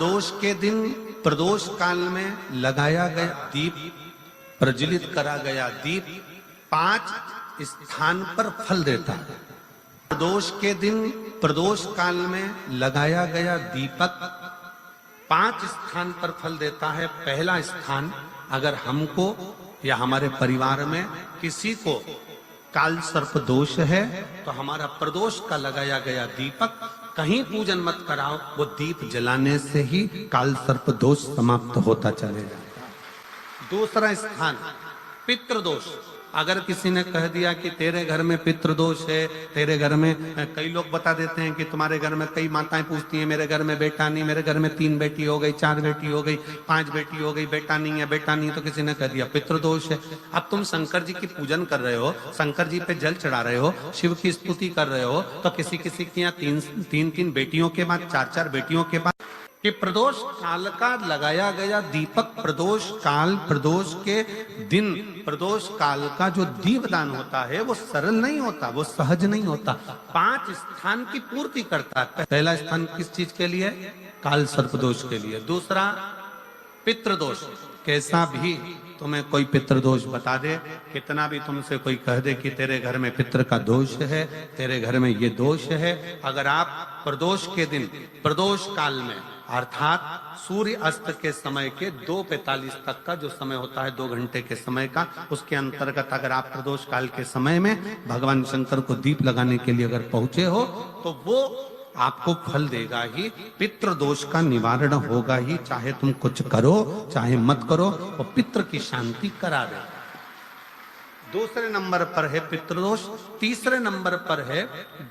प्रदोष के दिन प्रदोष काल में लगाया गया दीप, प्रज्वलित करा गया दीप 5 स्थान पर फल देता है। प्रदोष के दिन प्रदोष काल में लगाया गया दीपक 5 स्थान पर फल देता है। पहला स्थान, अगर हमको या हमारे परिवार में किसी को काल सर्प दोष है तो हमारा प्रदोष का लगाया गया दीपक कहीं पूजन मत कराओ, वो दीप जलाने से ही काल सर्प दोष समाप्त होता चलेगा। दूसरा स्थान, पितृदोष। अगर किसी ने कह दिया कि तेरे घर में पितृदोष है, तेरे घर में, कई लोग बता देते हैं कि तुम्हारे घर में, कई माताएं पूछती हैं मेरे घर में बेटा नहीं, मेरे घर में 3 बेटी हो गई, 4 बेटी हो गई, 5 बेटी हो गई, बेटा नहीं है, बेटा नहीं, तो किसी ने कह दिया पितृदोष है। अब तुम शंकर जी की पूजन कर रहे हो, शंकर जी पे जल चढ़ा रहे हो, शिव की स्तुति कर रहे हो, तो किसी किसी की यहाँ 3 बेटियों के बाद 4 बेटियों के बाद कि प्रदोष काल का लगाया गया दीपक, प्रदोष काल, प्रदोष के दिन, प्रदोष काल का जो दीपदान होता है वो सरल नहीं होता, वो सहज नहीं होता, 5 स्थान की पूर्ति करता है। पहला स्थान किस चीज के लिए? काल सर्प दोष के लिए। दूसरा पितृदोष। कैसा भी तुम्हें कोई पितृदोष बता दे, कितना भी तुमसे कोई कह दे कि तेरे घर में पितृ का दोष है, तेरे घर में ये दोष है, अगर आप प्रदोष के दिन, प्रदोष काल में, अर्थात सूर्य अस्त के समय के 2:45 तक का जो समय होता है, 2 घंटे के समय का, उसके अंतर्गत अगर आप प्रदोष काल के समय में भगवान शंकर को दीप लगाने के लिए अगर पहुंचे हो तो वो आपको फल देगा ही, पितृ दोष का निवारण होगा ही, चाहे तुम कुछ करो चाहे मत करो, वो पितृ की शांति करा दे। दूसरे नंबर पर है पितृदोष। तीसरे नंबर पर है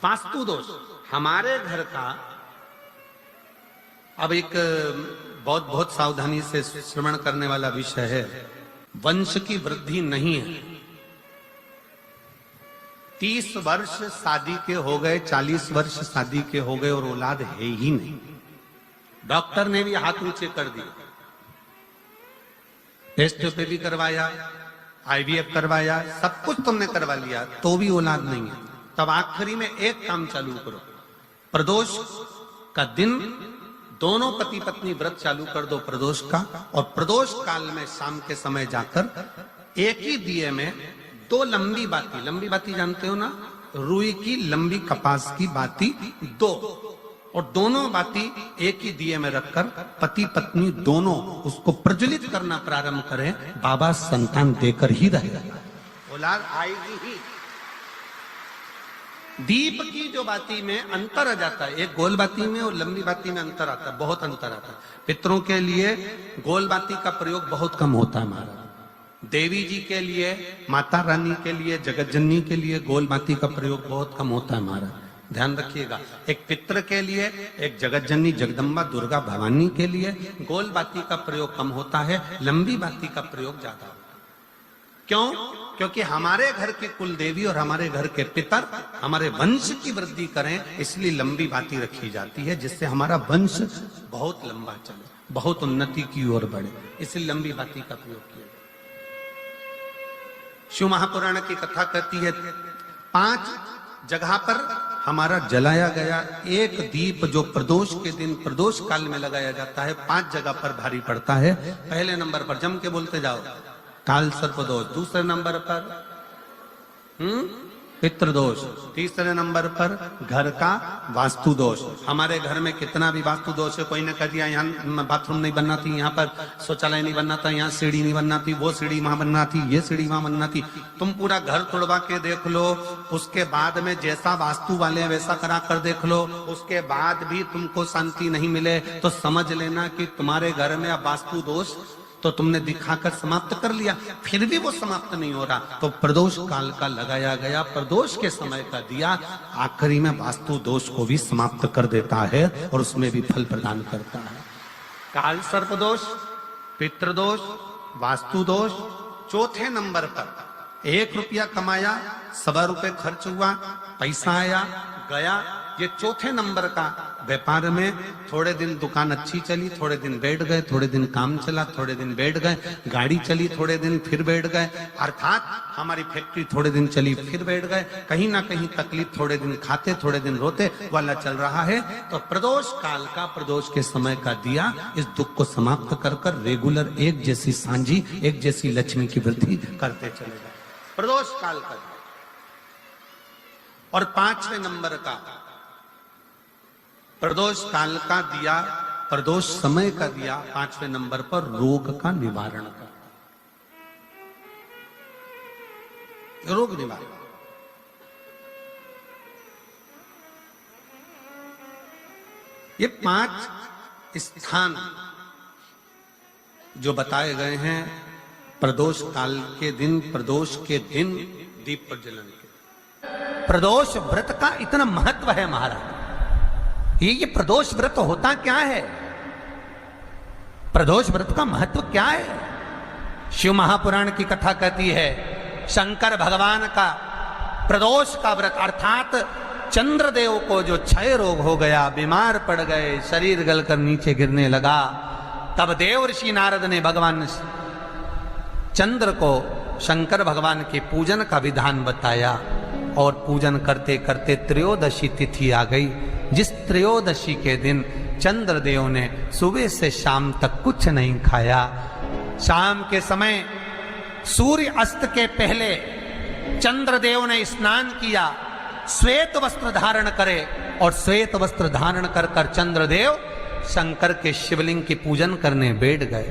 वास्तु दोष। हमारे घर का, अब एक बहुत सावधानी से श्रवण करने वाला विषय है, वंश की वृद्धि नहीं है। 30 वर्ष शादी के हो गए, 40 वर्ष शादी के हो गए और औलाद है ही नहीं। डॉक्टर ने भी हाथ नीचे कर दिए, टेस्ट पे भी करवाया, IVF करवाया, सब कुछ तुमने करवा लिया, तो भी औलाद नहीं है। तब आखिरी में एक काम चालू करो, प्रदोष का दिन दोनों पति पत्नी व्रत चालू कर दो प्रदोष का, और प्रदोष काल में शाम के समय जाकर एक ही दिए में 2 लंबी बाती जानते हो ना, रुई की लंबी कपास की बाती 2, और दोनों बाती एक ही दिए में रखकर पति पत्नी दोनों उसको प्रज्वलित करना प्रारंभ करें, बाबा संतान देकर ही रहेगा, औलाद आएगी ही। दीप की जो बाती में अंतर आ जाता है, एक गोल बाती में और लंबी बाती में अंतर आता है, बहुत अंतर आता है। पितरों के लिए गोल बाती का प्रयोग बहुत कम होता है हमारा, देवी जी के लिए, माता रानी के लिए, जगत जननी के लिए गोल बाती का प्रयोग बहुत कम होता है हमारा, ध्यान रखिएगा। एक पितृ के लिए, एक जगत जननी जगदम्बा दुर्गा भवानी के लिए गोल बाती का प्रयोग कम होता है, लंबी बाती का प्रयोग ज्यादा होता है। क्यों? क्योंकि हमारे घर की कुल देवी और हमारे घर के पितर हमारे वंश की वृद्धि करें, इसलिए लंबी बाती रखी जाती है, जिससे हमारा वंश बहुत लंबा चले, बहुत उन्नति की ओर बढ़े, इसलिए लंबी बाती का प्रयोग किया। शिव महापुराण की कथा कहती है 5 जगह पर हमारा जलाया गया एक दीप जो प्रदोष के दिन प्रदोष काल में लगाया जाता है, 5 जगह पर भारी पड़ता है। पहले नंबर पर जम के बोलते जाओ, काल सर्प दोष। दूसरे नंबर पर पितृदोष। तीसरे नंबर पर घर का वास्तु दोष। हमारे घर में कितना भी वास्तु दोष है, कोई ने कह दिया यहाँ बाथरूम नहीं बनना थी, यहाँ पर शौचालय नहीं बनना था, यहाँ सीढ़ी नहीं बनना थी, वो सीढ़ी वहां बनना थी, ये सीढ़ी वहां बनना थी। तुम पूरा घर तोड़वा के देख लो, उसके बाद में जैसा वास्तु वाले वैसा करा कर देख लो, उसके बाद भी तुमको शांति नहीं मिले तो समझ लेना कि तुम्हारे घर में अब वास्तु दोष तो तुमने दिखाकर समाप्त कर लिया, फिर भी वो समाप्त नहीं हो रहा, तो प्रदोष काल का लगाया गया प्रदोष के समय का दिया आखिरी में वास्तु दोष को भी समाप्त कर देता है और उसमें भी फल प्रदान करता है। काल सर्प दोष, पितृदोष, वास्तु दोष। चौथे नंबर पर 1 रुपया कमाया, 1.25 रुपए खर्च हुआ, पैसा आया गया, ये चौथे नंबर का व्यापार में थोड़े दिन दुकान अच्छी चली, थोड़े दिन बैठ गए, थोड़े दिन काम चला, थोड़े दिन बैठ गए, गाड़ी चली, थोड़े दिन फिर बैठ गए, अर्थात हमारी फैक्ट्री थोड़े दिन चली फिर बैठ गए, कहीं ना कहीं तकलीफ, थोड़े दिन खाते थोड़े दिन रोते वाला चल रहा है। तो प्रदोष काल का, प्रदोष के समय का दिया इस दुख को समाप्त कर कर रेगुलर एक जैसी सांझी, एक जैसी लक्ष्मी की वृद्धि करते चले गए। प्रदोष काल का। और 5वें नंबर का प्रदोष काल का दिया, प्रदोष समय का दिया 5वें नंबर पर रोग का निवारण का, रोग निवारण। ये 5 स्थान जो बताए गए हैं प्रदोष काल के दिन, प्रदोष के दिन दीप प्रज्वलन के। प्रदोष व्रत का इतना महत्व है महाराज। ये प्रदोष व्रत होता क्या है? प्रदोष व्रत का महत्व क्या है? शिव महापुराण की कथा कहती है शंकर भगवान का प्रदोष का व्रत, अर्थात चंद्रदेव को जो क्षय रोग हो गया, बीमार पड़ गए, शरीर गलकर नीचे गिरने लगा, तब देवर्षि नारद ने भगवान चंद्र को शंकर भगवान के पूजन का विधान बताया। और पूजन करते करते त्रयोदशी तिथि आ गई, जिस त्रयोदशी के दिन चंद्रदेव ने सुबह से शाम तक कुछ नहीं खाया। शाम के समय सूर्य अस्त के पहले चंद्रदेव ने स्नान किया, श्वेत वस्त्र धारण करे, और श्वेत वस्त्र धारण कर कर चंद्रदेव शंकर के शिवलिंग की पूजन करने बैठ गए।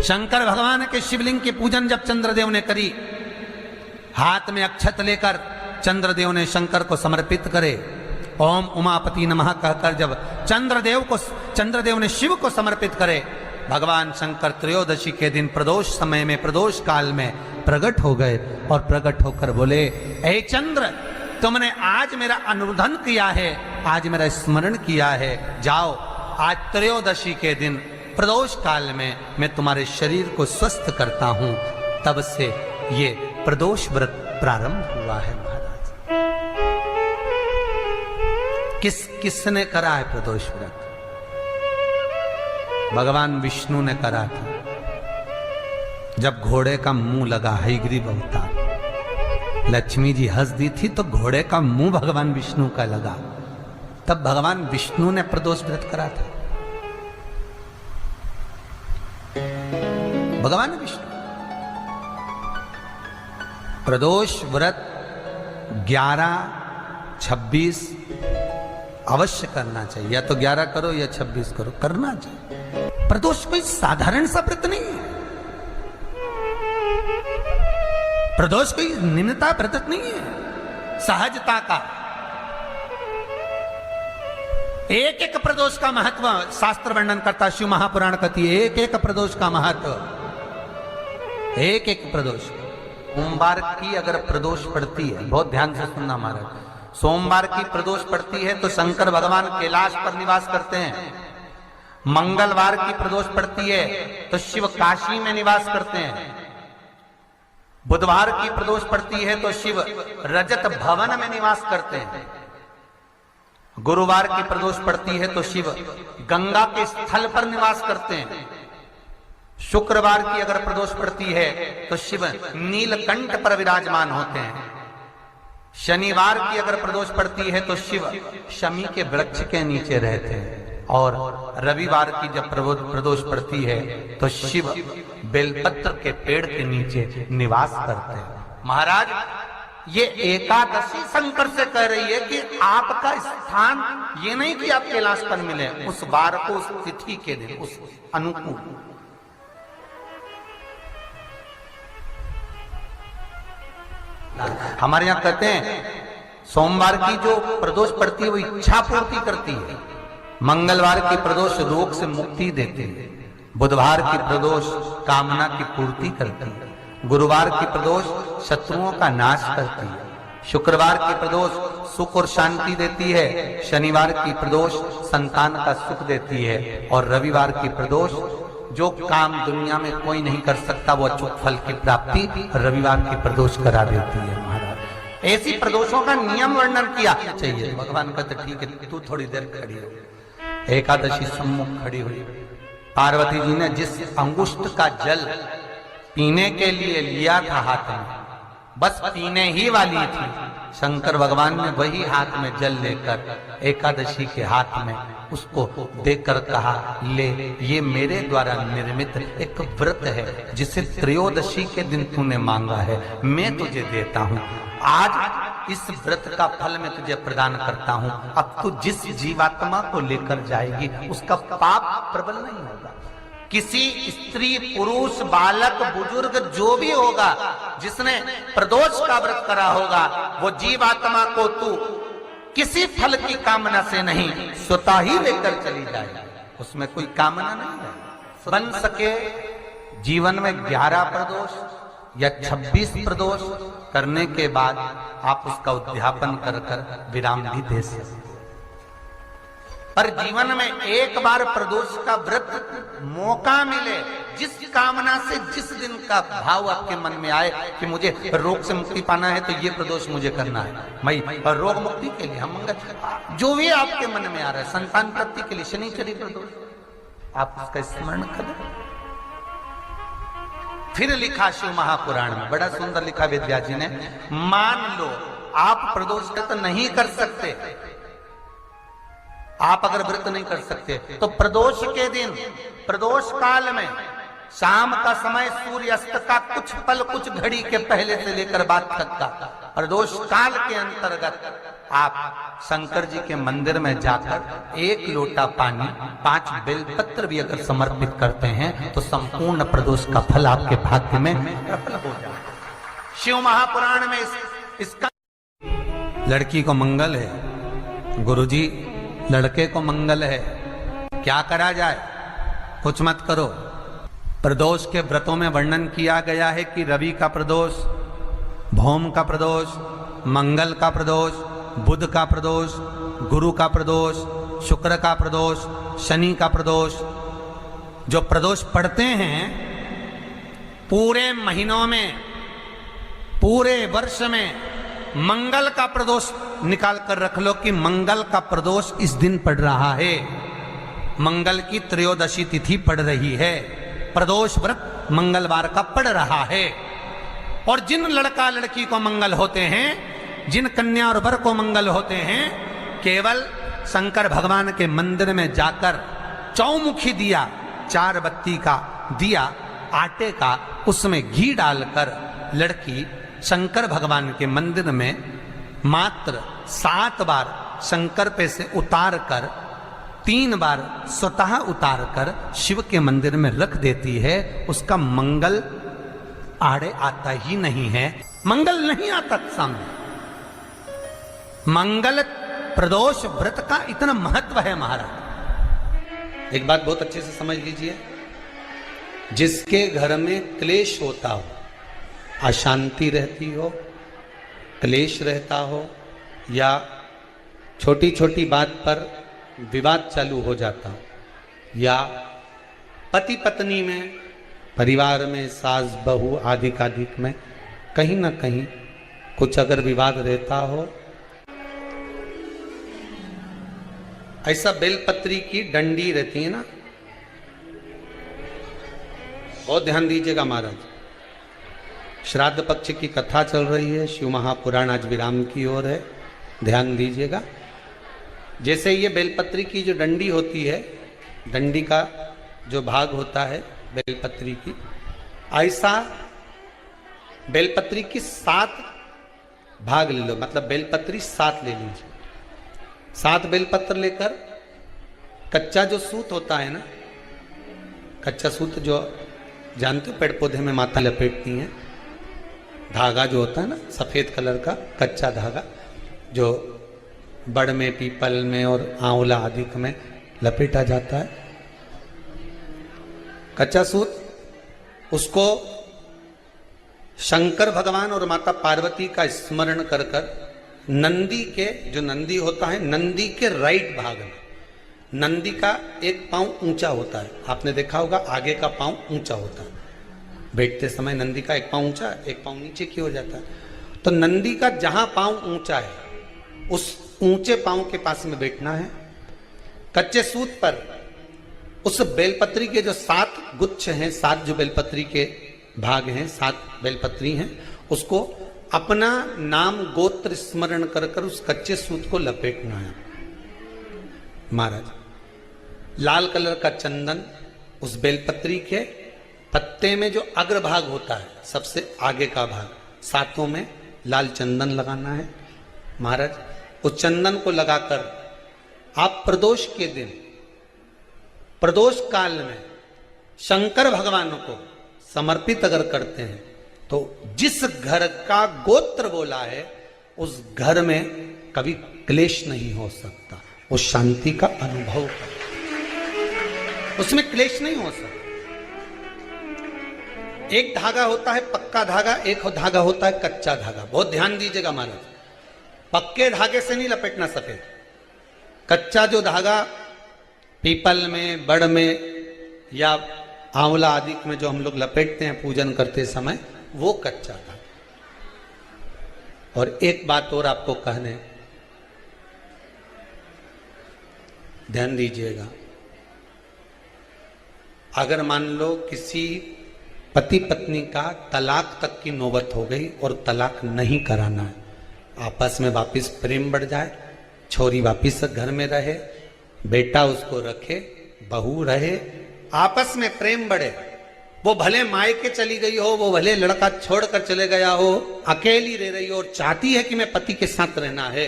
शंकर भगवान के शिवलिंग की पूजन जब चंद्रदेव ने करी, हाथ में अक्षत लेकर चंद्रदेव ने शंकर को समर्पित करे, ओम उमापति नमः कहकर जब चंद्रदेव ने शिव को समर्पित करे, भगवान शंकर त्रयोदशी के दिन प्रदोष समय में, प्रदोष काल में प्रकट हो गए। और प्रकट होकर बोले, ऐ चंद्र, तुमने आज मेरा अनुरोधन किया है, आज मेरा स्मरण किया है, जाओ आज त्रयोदशी के दिन प्रदोष काल में मैं तुम्हारे शरीर को स्वस्थ करता हूं। तब से ये प्रदोष व्रत प्रारंभ हुआ है महाराज। किसने करा है प्रदोष व्रत? भगवान विष्णु ने करा था। जब घोड़े का मुंह लगा, हयग्रीव अवतार, लक्ष्मी जी हंस दी थी तो घोड़े का मुंह भगवान विष्णु का लगा, तब भगवान विष्णु ने प्रदोष व्रत करा था। भगवान विष्णु प्रदोष व्रत 11, 26 अवश्य करना चाहिए। या तो 11 करो या 26 करो, करना चाहिए। प्रदोष कोई साधारण सा व्रत नहीं है। प्रदोष कोई निम्नता व्रत नहीं है, सहजता का। एक एक प्रदोष का महत्व शास्त्र वर्णन करता, शिव महापुराण कहती है एक एक प्रदोष का महत्व, एक एक प्रदोष। सोमवार की अगर प्रदोष पड़ती है, बहुत ध्यान से सुनना महाराज, सोमवार की प्रदोष पड़ती है तो शंकर भगवान कैलाश पर निवास करते हैं। मंगलवार की प्रदोष पड़ती है तो शिव काशी में निवास करते हैं। बुधवार की प्रदोष पड़ती है तो शिव रजत भवन में निवास करते हैं। गुरुवार की प्रदोष पड़ती है तो शिव गंगा के स्थल पर निवास करते हैं। शुक्रवार की अगर प्रदोष पड़ती है तो शिव नीलकंठ पर विराजमान होते हैं। शनिवार की अगर प्रदोष पड़ती है तो शिव शमी के वृक्ष के नीचे रहते हैं। और रविवार की जब प्रदोष पड़ती है तो शिव बेलपत्र के पेड़ के नीचे निवास करते हैं। महाराज, ये एकादशी शंकर से कह रही है कि आपका स्थान ये नहीं कि आप कैलाश पर मिले, उस वार को, उस तिथि के दिन, उस अनुकूल। हमारे यहां कहते हैं सोमवार की जो प्रदोष पड़ती है वो इच्छा पूर्ति करती है। मंगलवार की प्रदोष रोग से मुक्ति देती है। बुधवार की प्रदोष कामना की पूर्ति करती है। गुरुवार की प्रदोष शत्रुओं का नाश करती है। शुक्रवार की प्रदोष सुख और शांति देती है। शनिवार की प्रदोष संतान का सुख देती है। और रविवार की प्रदोष जो काम दुनिया में कोई नहीं कर सकता वो अचूक फल की प्राप्ति रविवार की प्रदोष करा देती है। महाराज, ऐसी प्रदोषों का नियम वर्णन किया चाहिए। भगवान कहते ठीक है, तू थोड़ी देर खड़ी हो। एकादशी सम्मुख खड़ी हुई। पार्वती जी ने जिस अंगुष्ठ का जल पीने के लिए लिया था हाथ में, बस पीने ही वाली थी, शंकर भगवान ने वही हाथ में जल लेकर एकादशी के हाथ में उसको देकर कहा, ले, ये मेरे द्वारा निर्मित एक व्रत है जिसे त्रयोदशी के दिन तूने मांगा है, मैं तुझे देता हूं। आज इस व्रत का फल मैं तुझे प्रदान करता हूं। अब तू जिस जीवात्मा को लेकर जाएगी उसका पाप प्रबल नहीं होगा। किसी स्त्री, पुरुष, बालक, बुजुर्ग जो भी होगा जिसने प्रदोष का व्रत करा होगा, वो जीवात्मा को तू किसी फल की कामना से नहीं, स्वतः ही लेकर चली जाए। उसमें कोई कामना नहीं है। बन सके जीवन में 11 प्रदोष या 26 प्रदोष करने के बाद आप उसका उद्यापन कर कर विराम भी दे सकते। पर जीवन में एक बार प्रदोष का व्रत मौका मिले, जिस कामना से जिस दिन का भाव आपके मन में आए कि मुझे रोग से मुक्ति पाना है तो ये प्रदोष मुझे करना है, मैं रोग मुक्ति के लिए, हम मंगल, जो भी आपके मन में आ रहा है, संतान प्राप्ति के लिए शनिचरी प्रदोष, आप उसका स्मरण करें। फिर लिखा शिव महापुराण में, बड़ा सुंदर लिखा वेदव्यास जी ने, मान लो आप प्रदोष व्रत नहीं कर सकते, आप अगर व्रत नहीं कर सकते तो प्रदोष के दिन, प्रदोष काल में शाम का समय, सूर्यास्त का कुछ पल, कुछ घड़ी के पहले से लेकर बाद तक का प्रदोष काल के अंतर्गत आप शंकर जी के मंदिर में जाकर 1 लोटा पानी, 5 बेलपत्र भी अगर समर्पित करते हैं तो संपूर्ण प्रदोष का फल आपके भाग्य में प्रबल हो जाए। शिव महापुराण में इसका लड़की को मंगल है, गुरुजी लड़के को मंगल है, क्या करा जाए? कुछ मत करो। प्रदोष के व्रतों में वर्णन किया गया है कि रवि का प्रदोष, भौम का प्रदोष, मंगल का प्रदोष, बुध का प्रदोष, गुरु का प्रदोष, शुक्र का प्रदोष, शनि का प्रदोष। जो प्रदोष पढ़ते हैं पूरे महीनों में, पूरे वर्ष में मंगल का प्रदोष निकाल कर रख लो कि मंगल का प्रदोष इस दिन पड़ रहा है, मंगल की त्रयोदशी तिथि पड़ रही है, प्रदोष व्रत मंगलवार का पड़ रहा है। और जिन लड़का लड़की को मंगल होते हैं, जिन कन्या और वर को मंगल होते हैं, केवल शंकर भगवान के मंदिर में जाकर चौमुखी दिया, 4 बत्ती का दिया आटे का, उसमें घी डालकर लड़की शंकर भगवान के मंदिर में मात्र 7 बार शंकर पे से उतार कर, 3 बार स्वतः उतार कर शिव के मंदिर में रख देती है, उसका मंगल आड़े आता ही नहीं है, मंगल नहीं आता सामने। मंगल प्रदोष व्रत का इतना महत्व है महाराज। एक बात बहुत अच्छे से समझ लीजिए, जिसके घर में क्लेश होता हो, अशांति रहती हो, क्लेश रहता हो, या छोटी छोटी बात पर विवाद चालू हो जाता हो, या पति पत्नी में, परिवार में, सास बहू आदि कादिक में कहीं ना कहीं कुछ अगर विवाद रहता हो, ऐसा बेलपत्री की डंडी रहती है ना, बहुत ध्यान दीजिएगा महाराज। श्राद्ध पक्ष की कथा चल रही है, शिव महापुराण आज विराम की ओर है, ध्यान दीजिएगा। जैसे ये बेलपत्री की जो डंडी होती है, डंडी का जो भाग होता है बेलपत्री की, ऐसा बेलपत्री की 7 भाग ले लो, मतलब बेलपत्री 7 ले लीजिए। 7 बेलपत्र लेकर कच्चा जो सूत होता है ना, कच्चा सूत जो जानते हो पेड़ पौधे में माता लपेटती हैं, धागा जो होता है ना सफेद कलर का कच्चा धागा, जो बड़ में, पीपल में और आंवला आदि में लपेटा जाता है, कच्चा सूत, उसको शंकर भगवान और माता पार्वती का स्मरण कर कर नंदी के, जो नंदी होता है, नंदी के राइट भाग में, नंदी का एक पांव ऊंचा होता है, आपने देखा होगा आगे का पांव ऊंचा होता है, बैठते समय नंदी का एक पांव ऊंचा, एक पांव नीचे की हो जाता है। तो नंदी का जहां पांव ऊंचा है उस ऊंचे पांव के पास में बैठना है। कच्चे सूत पर उस बेलपत्री के जो 7 गुच्छ हैं, 7 जो बेलपत्री के भाग हैं, 7 बेलपत्री हैं, उसको अपना नाम गोत्र स्मरण कर कर उस कच्चे सूत को लपेटना है। महाराज लाल कलर का चंदन उस बेलपत्री के पत्ते में जो अग्रभाग होता है, सबसे आगे का भाग, 7 में लाल चंदन लगाना है। महाराज उस चंदन को लगाकर आप प्रदोष के दिन, प्रदोष काल में शंकर भगवान को समर्पित अगर करते हैं तो जिस घर का गोत्र बोला है उस घर में कभी क्लेश नहीं हो सकता, वो शांति का अनुभव कर, उसमें क्लेश नहीं हो सकता। एक धागा होता है पक्का धागा, एक धागा होता है कच्चा धागा। बहुत ध्यान दीजिएगा महाराज, पक्के धागे से नहीं लपेटना सफेद। कच्चा जो धागा पीपल में, बड़ में या आंवला आदि में जो हम लोग लपेटते हैं पूजन करते समय, वो कच्चा धागा। और एक बात और आपको कहने, ध्यान दीजिएगा, अगर मान लो किसी पति पत्नी का तलाक तक की नौबत हो गई और तलाक नहीं कराना है, आपस में वापिस प्रेम बढ़ जाए, छोरी वापिस घर में रहे, बेटा उसको रखे, बहू रहे, आपस में प्रेम बढ़े, वो भले मायके चली गई हो, वो भले लड़का छोड़कर चले गया हो, अकेली रह रही हो और चाहती है कि मैं पति के साथ रहना है,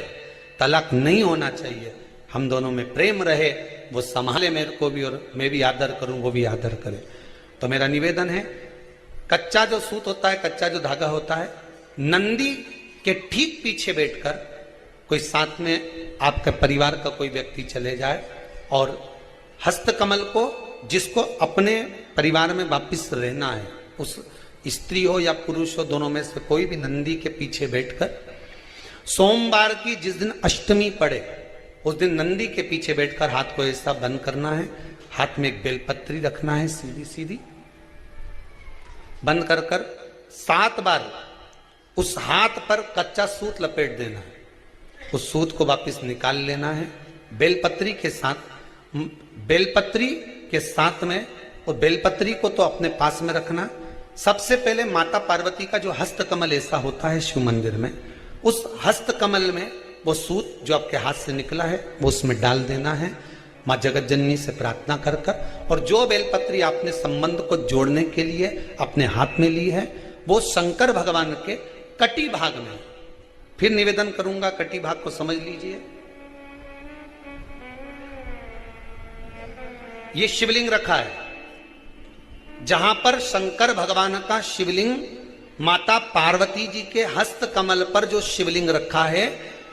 तलाक नहीं होना चाहिए, हम दोनों में प्रेम रहे, वो संभाले मेरे को भी और मैं भी आदर करूं, वो भी आदर करे। तो मेरा निवेदन है, कच्चा जो सूत होता है, कच्चा जो धागा होता है, नंदी के ठीक पीछे बैठकर कोई साथ में आपके परिवार का कोई व्यक्ति चले जाए और हस्तकमल को, जिसको अपने परिवार में वापिस रहना है, उस स्त्री हो या पुरुष हो, दोनों में से कोई भी नंदी के पीछे बैठकर सोमवार की जिस दिन अष्टमी पड़े उस दिन नंदी के पीछे बैठकर हाथ को ऐसा बंद करना है, हाथ में एक बेलपत्री रखना है सीधी सीधी, बंद कर कर 7 बार उस हाथ पर कच्चा सूत लपेट देना है, उस सूत को वापस निकाल लेना है, बेलपत्री के साथ, बेलपत्री के साथ में, और बेलपत्री को तो अपने पास में रखना। सबसे पहले माता पार्वती का जो हस्तकमल ऐसा होता है शिव मंदिर में, उस हस्तकमल में वो सूत जो आपके हाथ से निकला है वो उसमें डाल देना है, माँ जगत जननी से प्रार्थना कर कर, और जो बेलपत्री आपने संबंध को जोड़ने के लिए अपने हाथ में ली है वो शंकर भगवान के कटी भाग में, फिर निवेदन करूंगा कटी भाग को समझ लीजिए। ये शिवलिंग रखा है, जहां पर शंकर भगवान का शिवलिंग, माता पार्वती जी के हस्त कमल पर जो शिवलिंग रखा है,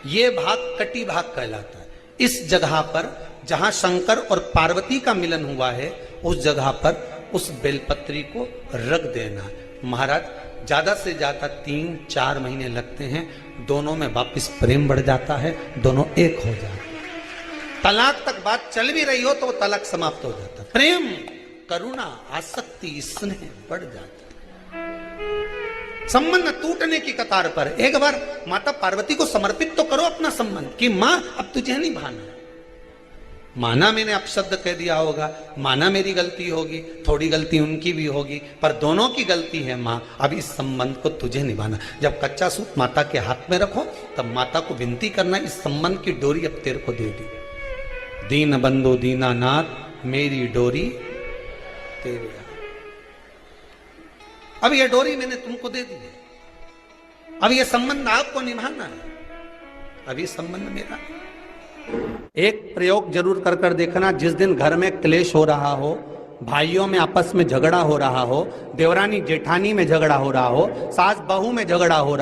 ये भाग कटी भाग कहलाता है। इस जगह पर जहां शंकर और पार्वती का मिलन हुआ है, उस जगह पर उस बेलपत्री को रख देना। महाराज ज्यादा से ज्यादा 3-4 महीने लगते हैं, दोनों में वापिस प्रेम बढ़ जाता है, दोनों एक हो जाते हैं। तलाक तक बात चल भी रही हो तो तलाक समाप्त हो जाता है, प्रेम, करुणा, आसक्ति, स्नेह बढ़ जाता है। संबंध टूटने की कतार पर एक बार माता पार्वती को समर्पित तो करो अपना संबंध कि मां अब तुझे नहीं भाना। माना मैंने अपशब्द कह दिया होगा, माना मेरी गलती होगी, थोड़ी गलती उनकी भी होगी, पर दोनों की गलती है मां, अब इस संबंध को तुझे निभाना। जब कच्चा सूत माता के हाथ में रखो तब माता को विनती करना, इस संबंध की डोरी अब तेरे को दे दी। दीन बंधु दीनानाथ मेरी डोरी तेरे, अब ये डोरी मैंने तुमको दे दी है, अब ये संबंध आपको निभाना है, अब ये संबंध मेरा। एक प्रयोग जरूर कर कर देखना, जिस दिन घर में क्लेश हो रहा हो, भाइयों में आपस में झगड़ा हो रहा हो, देवरानी जेठानी में झगड़ा हो रहा हो, सास बहू में झगड़ा हो रहा